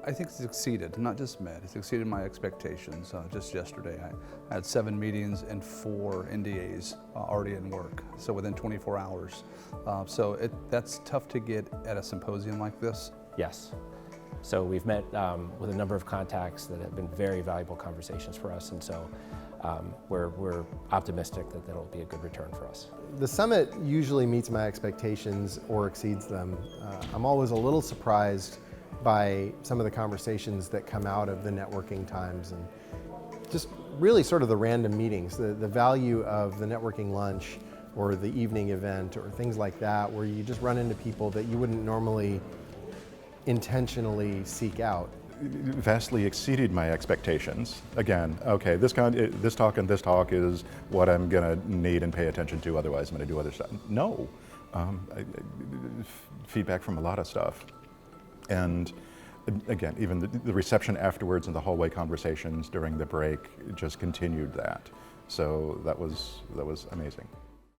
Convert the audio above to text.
I think it's exceeded, not just met, it's exceeded my expectations. Just yesterday, I had 7 meetings and 4 NDAs already in work, so within 24 hours. That's tough to get at a symposium like this. Yes. So we've met with a number of contacts that have been very valuable conversations for us, and so we're optimistic that that'll be a good return for us. The summit usually meets my expectations or exceeds them. I'm always a little surprised by some of the conversations that come out of the networking times, and just really sort of the random meetings, the value of the networking lunch or the evening event or things like that, where you just run into people that you wouldn't normally intentionally seek out. Vastly exceeded my expectations. Again, okay, this talk and this talk is what I'm gonna need and pay attention to, otherwise I'm gonna do other stuff. No, feedback from a lot of stuff. And again, even the reception afterwards and the hallway conversations during the break just continued that. So that was amazing.